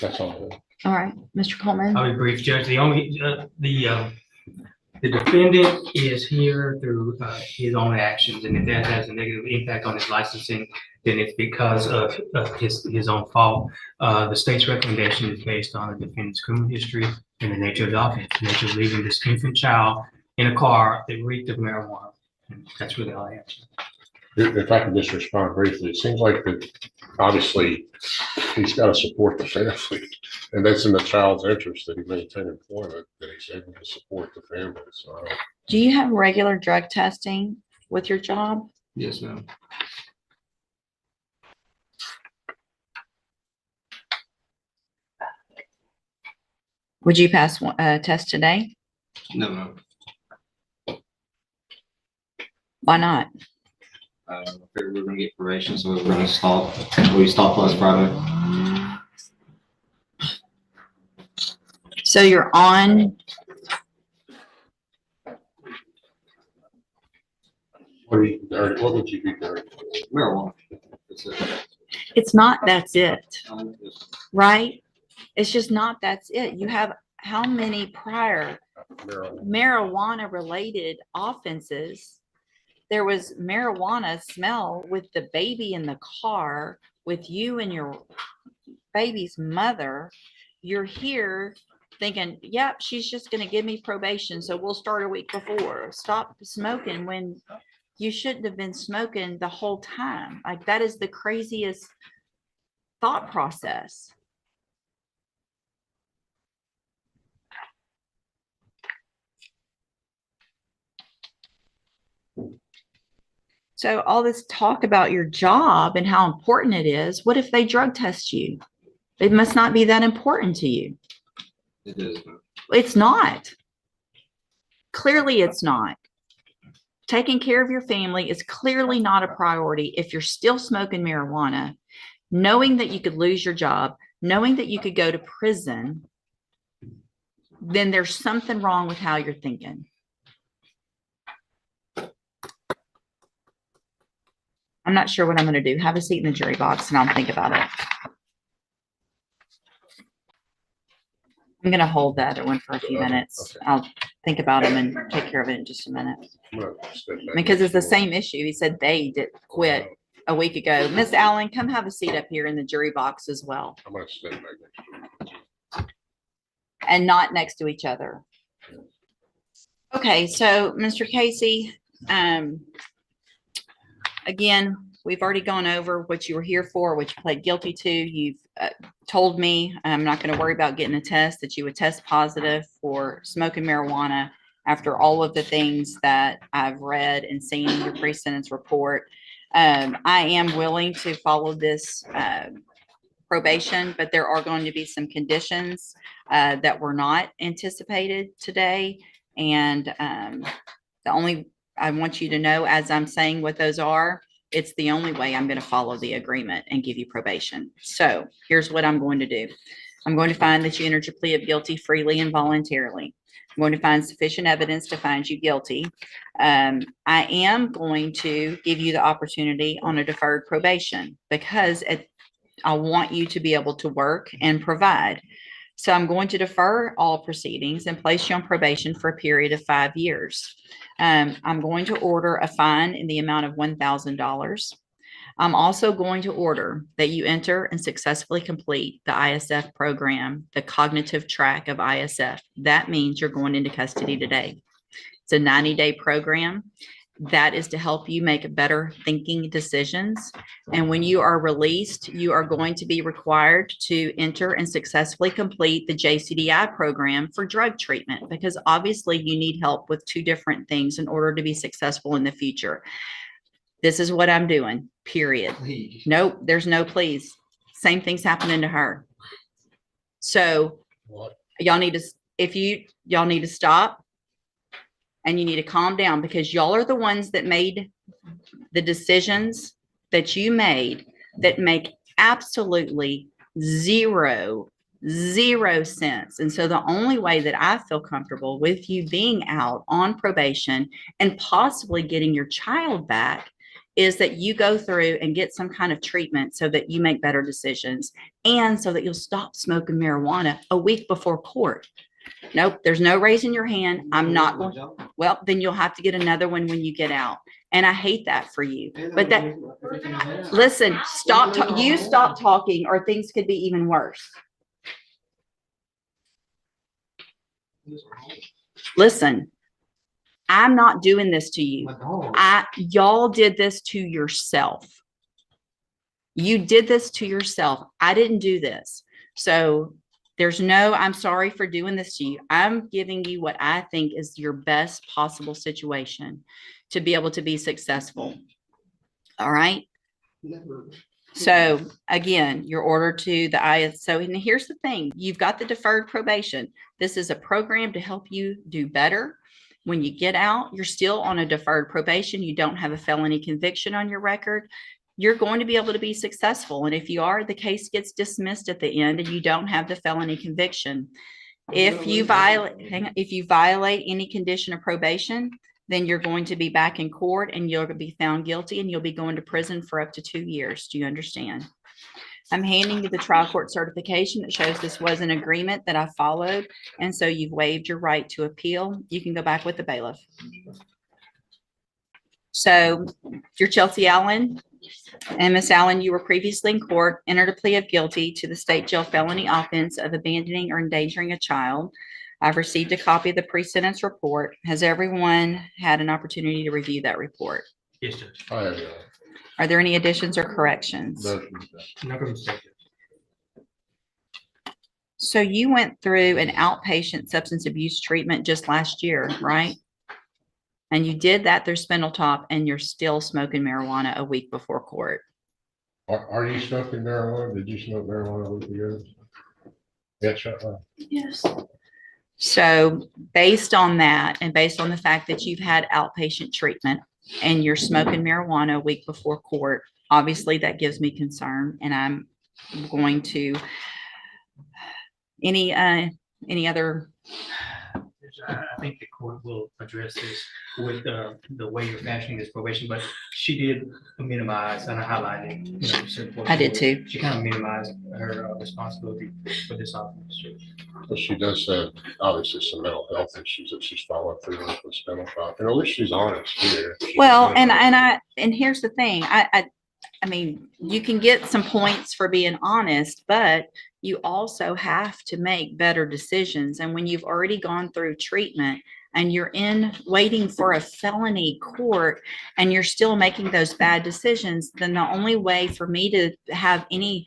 That's all. All right, Mr. Coleman. I'll be brief, Judge. The defendant is here through his own actions, and if that has a negative impact on his licensing, then it's because of his own fault. The state's recommendation is based on the defendant's criminal history and the nature of the offense, the nature of leaving this infant child in a car that reeked of marijuana. And that's really all I have. If I can just respond briefly, it seems like that obviously he's got to support the family, and that's in the child's interest that he maintain employment, that he's able to support the family. So, Do you have regular drug testing with your job? Yes, ma'am. Would you pass a test today? No, no. Why not? I figured we were gonna get probation, so we were gonna stop. We stopped last Friday. So you're on. what would you be dirty? Marijuana. That's it. It's not. That's it, Yes. right? It's just not. That's it. You have how many prior marijuana related offenses? There was marijuana smell with the baby in the car with you and your baby's mother. You're here thinking, yep, she's just going to give me probation, so we'll start a week before. Stop smoking when you shouldn't have been smoking the whole time. Like, that is the craziest thought process. So all this talk about your job and how important it is, what if they drug test you? It must not be that important to you. It is. It's not. Clearly, it's not. Taking care of your family is clearly not a priority if you're still smoking marijuana, knowing that you could lose your job, knowing that you could go to prison. Then there's something wrong with how you're thinking. I'm not sure what I'm going to do. Have a seat in the jury box and I'll think about it. I'm going to hold the other one for a few minutes. Okay. I'll think about them and take care of it in just a minute. Because it's the same issue. He said they did quit a week ago. Miss Allen, come have a seat up here in the jury box as well. I'm going to step back next to you. And not next to each other. Okay, so Mr. Casey, again, we've already gone over what you were here for, what you pled guilty to. You've told me, I'm not going to worry about getting a test, that you would test positive for smoking marijuana after all of the things that I've read and seen in your pre-sentence report. I am willing to follow this probation, but there are going to be some conditions that were not anticipated today. And the only, I want you to know, as I'm saying what those are, it's the only way I'm going to follow the agreement and give you probation. So here's what I'm going to do. I'm going to find that you entered your plea of guilty freely and voluntarily. I'm going to find sufficient evidence to find you guilty. I am going to give you the opportunity on a deferred probation because I want you to be able to work and provide. So I'm going to defer all proceedings and place you on probation for a period of 5 years. I'm going to order a fine in the amount of $1,000. I'm also going to order that you enter and successfully complete the ISF program, the cognitive track of ISF. That means you're going into custody today. It's a 90-day program. That is to help you make better thinking decisions. And when you are released, you are going to be required to enter and successfully complete the JCDI program for drug treatment, because obviously you need help with two different things in order to be successful in the future. This is what I'm doing, period. Please. Nope, there's no please. Same thing's happening to her. So y'all need to, y'all need to stop. And you need to calm down, because y'all are the ones that made the decisions that you made that make absolutely zero sense. And so the only way that I feel comfortable with you being out on probation and possibly getting your child back is that you go through and get some kind of treatment so that you make better decisions and so that you'll stop smoking marijuana a week before court. Nope, there's no raising your hand. I'm not going. Well, then you'll have to get another one when you get out. And I hate that for you. But that, listen, you stop talking or things could be even worse. Listen, I'm not doing this to you. Y'all did this to yourself. You did this to yourself. I didn't do this. So there's no, I'm sorry for doing this to you. I'm giving you what I think is your best possible situation to be able to be successful. All right. So again, your order to the ISO, and here's the thing, you've got the deferred probation. This is a program to help you do better. When you get out, you're still on a deferred probation. You don't have a felony conviction on your record. You're going to be able to be successful. And if you are, the case gets dismissed at the end and you don't have the felony conviction. If you violate any condition of probation, then you're going to be back in court and you're going to be found guilty and you'll be going to prison for up to 2 years. Do you understand? I'm handing you the trial court certification that shows this was an agreement that I followed. And so you've waived your right to appeal. You can go back with the bailiff. So you're Chelsea Allen. And Miss Allen, you were previously in court, entered a plea of guilty to the state jail felony offense of abandoning or endangering a child. I've received a copy of the pre-sentence report. Has everyone had an opportunity to review that report? Yes, Judge. I have, Are there any additions or corrections? No mistake. So you went through an outpatient substance abuse treatment just last year, right? And you did that through Spindletop and you're still smoking marijuana a week before court. Are you smoking marijuana? Did you smoke marijuana a week ago? Yes, Yes. So based on that, and based on the fact that you've had outpatient treatment and you're smoking marijuana a week before court, obviously that gives me concern, and I'm going to, any other? I think the court will address this with the way you're fashioning this probation, but she did minimize and highlighted. Certain I did too. She kind of minimized her responsibility for this officer. But she does have obviously some mental health issues that she's following through with the Spindletop. And at least she's honest here. Well, and here's the thing. I mean, you can get some points for being honest, but you also have to make better decisions. And when you've already gone through treatment and you're waiting for a felony court and you're still making those bad decisions, then the only way for me to have any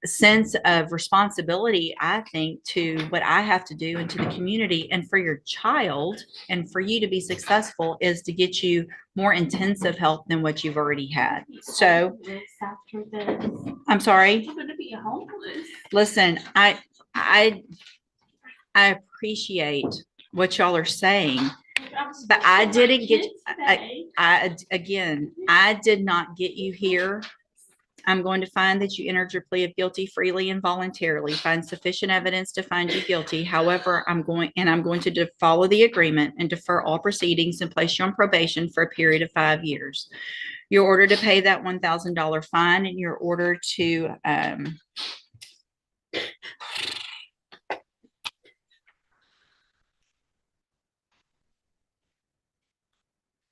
sense of responsibility, I think, to what I have to do and to the community and for your child and for you to be successful is to get you more intensive help than what you've already had. So I'm sorry. I'm gonna be homeless. Listen, I appreciate what y'all are saying, but I didn't get, I did not get you here. I'm going to find that you entered your plea of guilty freely and voluntarily, find sufficient evidence to find you guilty. However, I'm going to follow the agreement and defer all proceedings and place you on probation for a period of 5 years. You're ordered to pay that $1,000 fine, and you're ordered to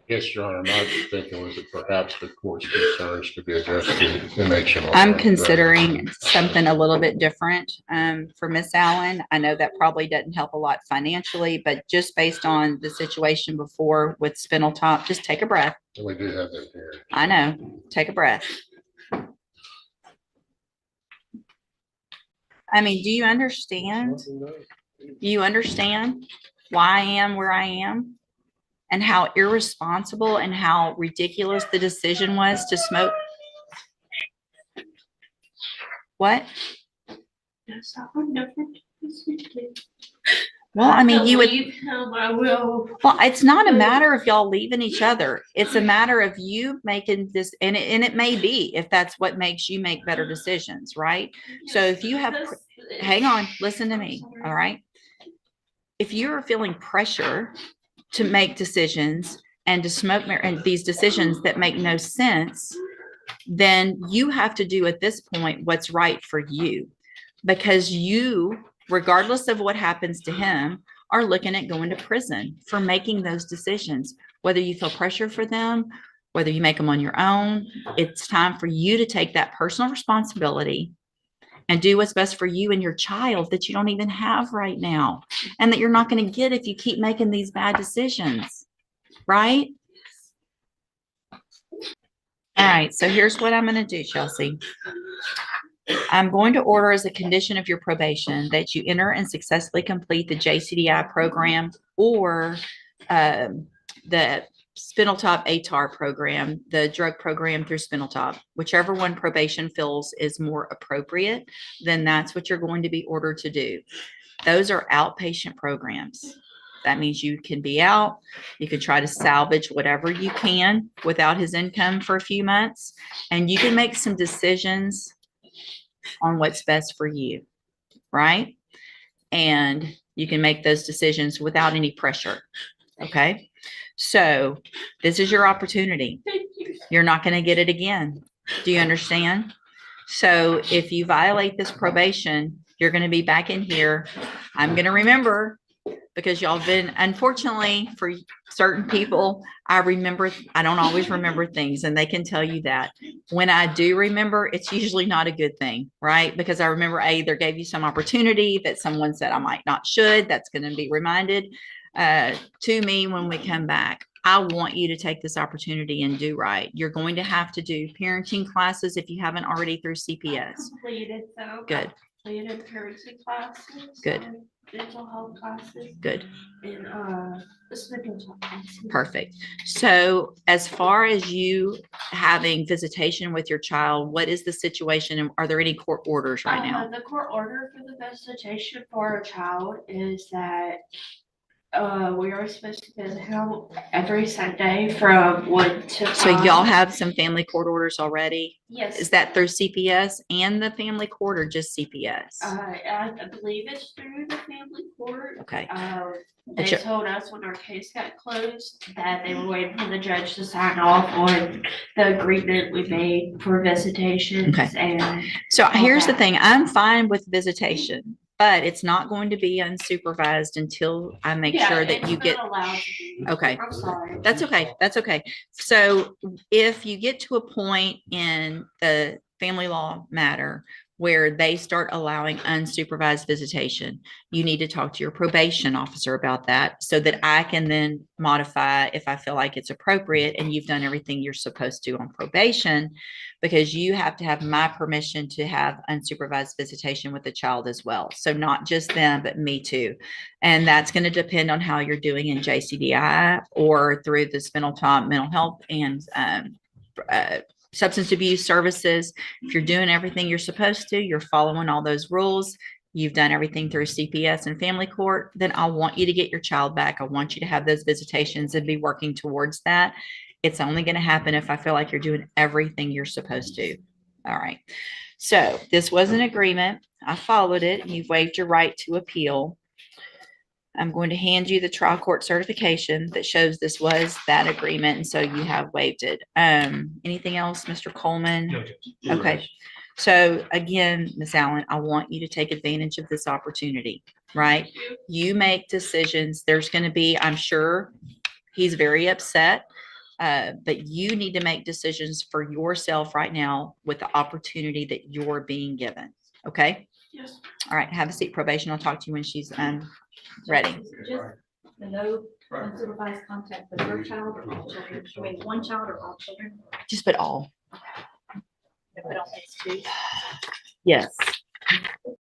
Yes, Your Honor, my thinking was that perhaps the court's concerns could be addressed in MHMO. I'm considering something a little bit different for Miss Allen. I know that probably doesn't help a lot financially, but just based on the situation before with Spindletop, just take a breath. We do have them here. I know. Take a breath. I mean, do you understand? Do you understand why I am where I am? And how irresponsible and how ridiculous the decision was to smoke? What? Well, I mean, you would. I will. Well, it's not a matter of y'all leaving each other. It's a matter of you making this, and it may be if that's what makes you make better decisions, right? So if you have, hang on, listen to me, all right? If you're feeling pressure to make decisions and to and these decisions that make no sense, then you have to do at this point what's right for you, because you, regardless of what happens to him, are looking at going to prison for making those decisions, whether you feel pressure for them, whether you make them on your own. It's time for you to take that personal responsibility and do what's best for you and your child that you don't even have right now, and that you're not going to get if you keep making these bad decisions, right? All right, so here's what I'm going to do, Chelsea. I'm going to order as a condition of your probation that you enter and successfully complete the JCDI program or the Spindletop ATAR program, the drug program through Spindletop. Whichever one probation feels is more appropriate, then that's what you're going to be ordered to do. Those are outpatient programs. That means you can be out, you can try to salvage whatever you can without his income for a few months, and you can make some decisions on what's best for you, right? And you can make those decisions without any pressure, okay? So this is your opportunity. Thank you. You're not going to get it again. Do you understand? So if you violate this probation, you're going to be back in here. I'm going to remember, because y'all been, unfortunately for certain people, I don't always remember things, and they can tell you that. When I do remember, it's usually not a good thing, right? Because I remember I either gave you some opportunity that someone said I might not should. That's going to be reminded to me when we come back. I want you to take this opportunity and do right. You're going to have to do parenting classes if you haven't already through CPS. Completed, so. Good. Completed parenting classes. Good. and Mental health classes. Good. And, this mental health. Perfect. So as far as you having visitation with your child, what is the situation, and are there any court orders right now? The court order for the visitation for a child is that we are supposed to visit him every Sunday from 1 to 5. So y'all have some family court orders already? Yes. Is that through CPS and the family court, or just CPS? I believe it's through the family court. Okay. They But you- told us when our case got closed that they were waiting for the judge to sign off on the agreement we made for visitations. Okay. And So here's the Okay. thing, I'm fine with visitation, but it's not going to be unsupervised until I make yeah, sure that it's you not get, allowed to be. Okay. I'm sorry. that's okay, that's okay. So if you get to a point in the family law matter where they start allowing unsupervised visitation, you need to talk to your probation officer about that so that I can then modify if I feel like it's appropriate and you've done everything you're supposed to on probation, because you have to have my permission to have unsupervised visitation with the child as well. So not just them, but me too. And that's going to depend on how you're doing in JCDI or through the Spindletop mental health and substance abuse services. If you're doing everything you're supposed to, you're following all those rules, you've done everything through CPS and family court, then I want you to get your child back. I want you to have those visitations and be working towards that. It's only going to happen if I feel like you're doing everything you're supposed to. All right. So this was an agreement. I followed it. You've waived your right to appeal. I'm going to hand you the trial court certification that shows this was that agreement, and so you have waived it. Anything else, Mr. Coleman? No, Judge. Okay. So again, Ms. Allen, I want you to take advantage of this opportunity, right? You make decisions. There's going to be, I'm sure he's very upset, but you need to make decisions for yourself right now with the opportunity that you're being given. Okay. Yes. All right. Have a seat, probation. I'll talk to you when she's ready. Just the no unsupervised contact with your child or all children. I mean, one child or all children. Just put all. If we don't, it's two. Yes.